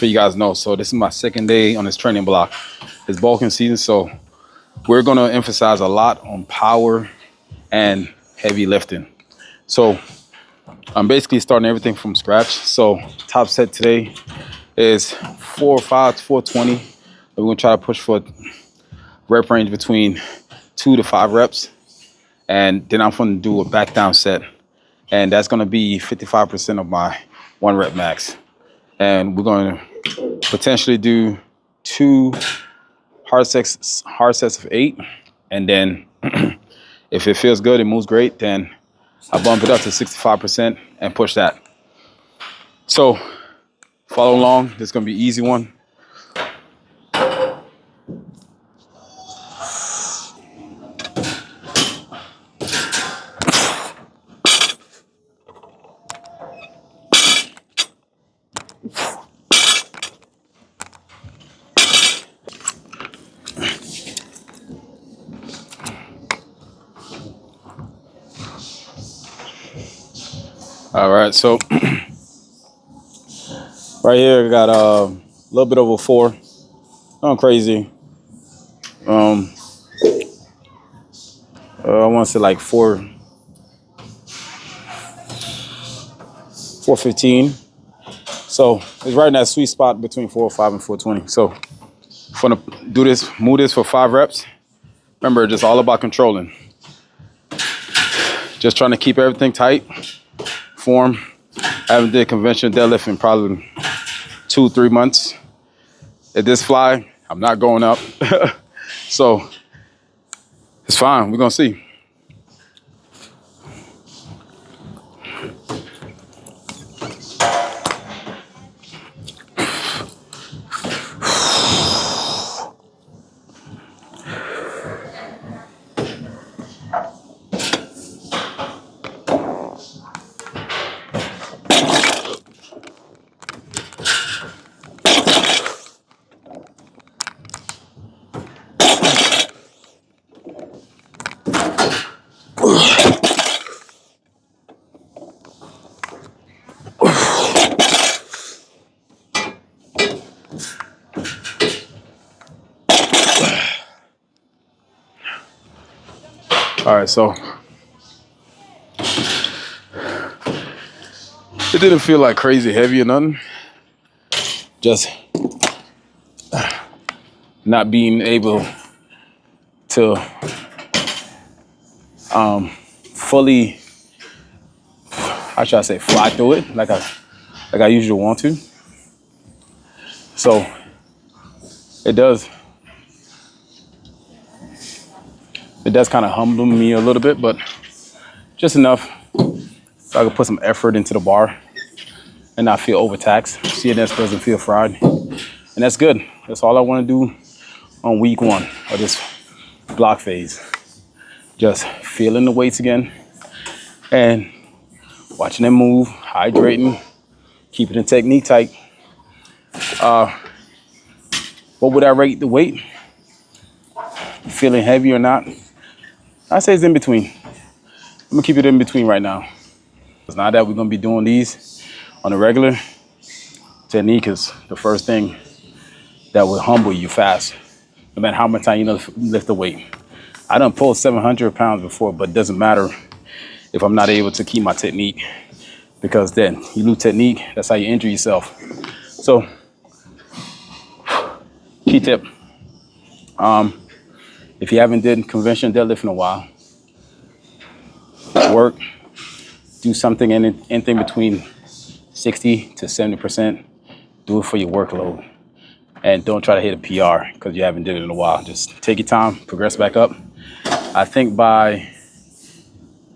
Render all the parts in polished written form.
for you guys know. So this is my second day on this training block. It's bulking season, so we're gonna emphasize a lot on power and heavy lifting. So I'm basically starting everything from scratch. So top set today is 405 to 420. We're gonna try to push for rep range between 2 to 5 reps. And then I'm gonna do a back down set. And that's gonna be 55% of my 1 rep max. And we're gonna potentially do 2 hard sets of 8. And then if it feels good, it moves great, then I bump it up to 65% and push that. So follow along. This is gonna be an easy one. All right, so right here I got a little bit over 4. Not crazy. I want to say like 415. So it's right in that sweet spot between 405 and 420. So I'm gonna do this, move this for 5 reps. Remember, just all about controlling. Just trying to keep everything tight. Form. I haven't did conventional deadlift in probably 2-3 months. At this fly, I'm not going up. So it's fine. We're gonna see. All right, so it didn't feel like crazy heavy or nothing. Just not being able to fully, how should I say, fly through it like I usually want to. So it does kind of humble me a little bit, but just enough so I can put some effort into the bar and not feel overtaxed. CNS doesn't feel fried, and that's good. That's all I want to do on week 1 of this block phase. Just feeling the weights again and watching them move, hydrating, keeping the technique tight. What would I rate the weight? Feeling heavy or not? I say it's in between. I'm gonna keep it in between right now. Now that we're gonna be doing these on a regular, technique is the first thing that will humble you fast, no matter how much time you lift the weight. I done pulled 700 pounds before, but it doesn't matter if I'm not able to keep my technique, because then you lose technique, that's how you injure yourself. So, key tip, if you haven't did conventional deadlift in a while, work, do something, anything between 60 to 70%, do it for your workload. And don't try to hit a PR because you haven't did it in a while. Just take your time, progress back up. I think by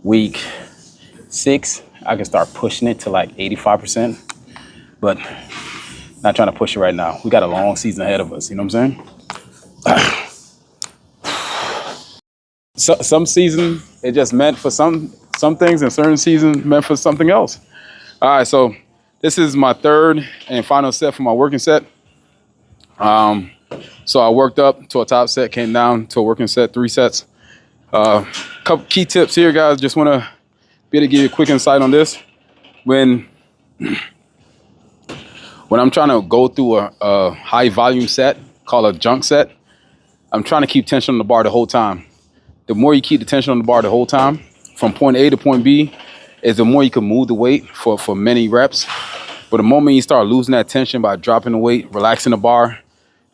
week 6, I can start pushing it to like 85%, but not trying to push it right now. We got a long season ahead of us, you know what I'm saying? Some season, it just meant for some things, and certain seasons meant for something else. All right, so this is my 3rd and final set for my working set. So I worked up to a top set, came down to a working set, 3 sets. Couple key tips here, guys. Just want to be able to give you a quick insight on this. When when I'm trying to go through a high volume set called a junk set, I'm trying to keep tension on the bar the whole time. The more you keep the tension on the bar the whole time, from point A to point B, is the more you can move the weight for many reps. But the moment you start losing that tension by dropping the weight, relaxing the bar,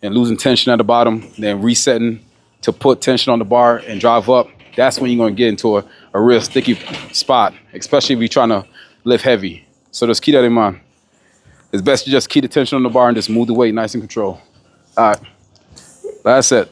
and losing tension at the bottom, then resetting to put tension on the bar and drive up, that's when you're going to get into a real sticky spot, especially if you're trying to lift heavy. So just keep that in mind. It's best to just keep the tension on the bar and just move the weight nice and control. All right, last set.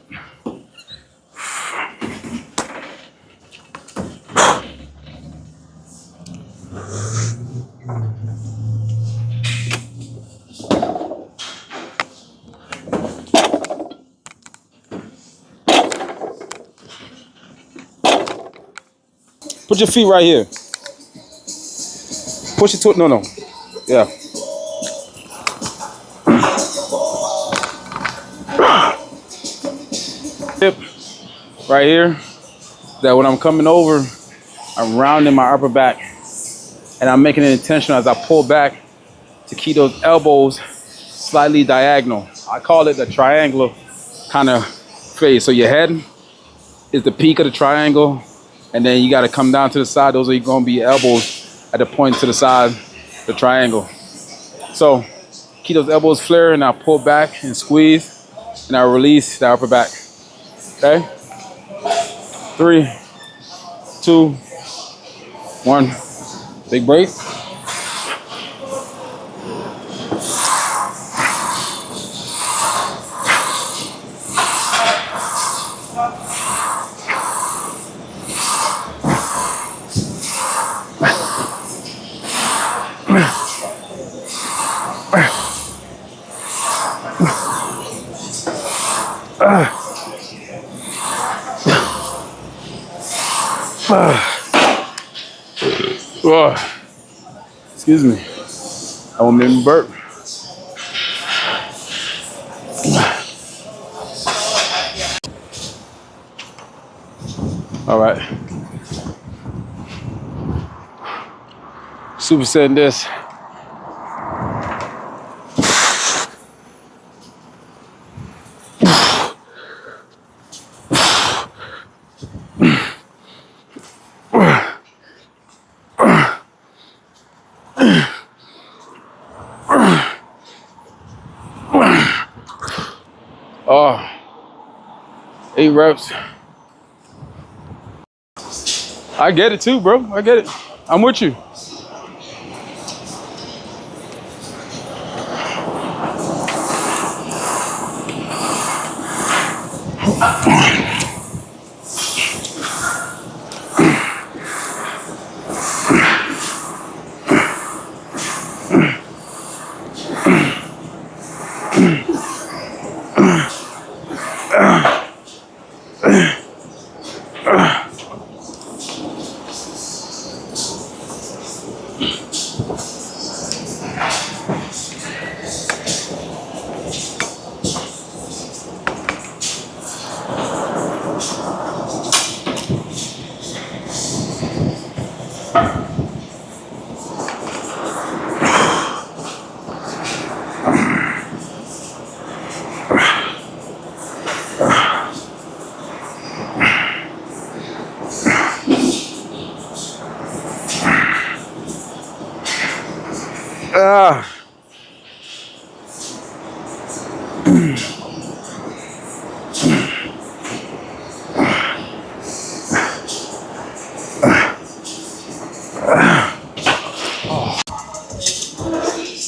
Put your feet right here. Push it to it. No. Yeah. Hip right here. That when I'm coming over, I'm rounding my upper back, and I'm making it intentional as I pull back to keep those elbows slightly diagonal. I call it the triangular kind of phase. So your head is the peak of the triangle, and then you got to come down to the side. Those are going to be elbows at the point to the side, the triangle. So keep those elbows flaring, and I pull back and squeeze, and I release the upper back. Okay? 3, 2, 1. Big break. Excuse me. I won't make me burp. All right. Supersetting this. Oh, 8 reps. I get it too, bro. I get it. I'm with you.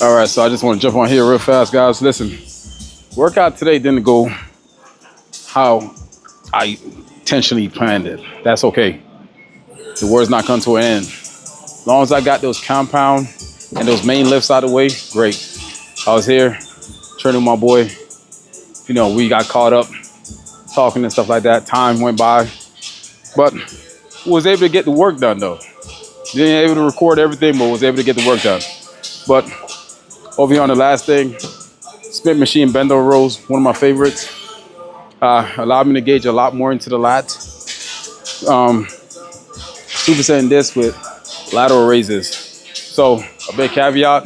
All right, so I just want to jump on here real fast, guys. Listen, workout today didn't go how I intentionally planned it. That's okay. The world's not come to an end. As long as I got those compound and those main lifts out of the way, great. I was here training with my boy. You know, we got caught up talking and stuff like that. Time went by, but was able to get the work done though. Didn't able to record everything, but was able to get the work done. But over here on the last thing, split machine bend over rows, one of my favorites. Allowed me to gauge a lot more into the lats. Supersetting this with lateral raises. So a big caveat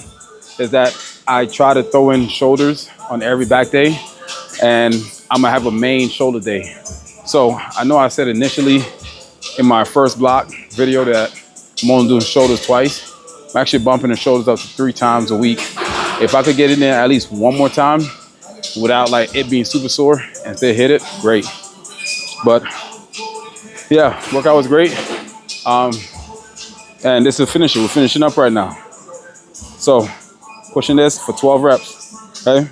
is that I try to throw in shoulders on every back day, and I'm gonna have a main shoulder day. So I know I said initially in my first block video that I'm only doing shoulders twice. I'm actually bumping the shoulders up to 3 times a week. If I could get in there at least one more time without like it being super sore and still hit it, great. But yeah, workout was great. And this is finishing. We're finishing up right now. So pushing this for 12 reps, okay?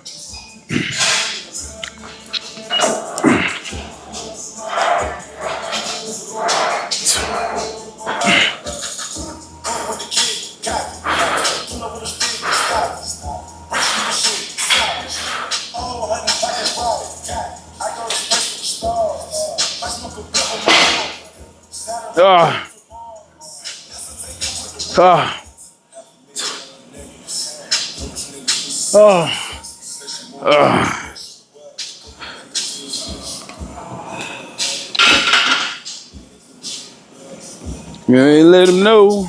You ain't let him know.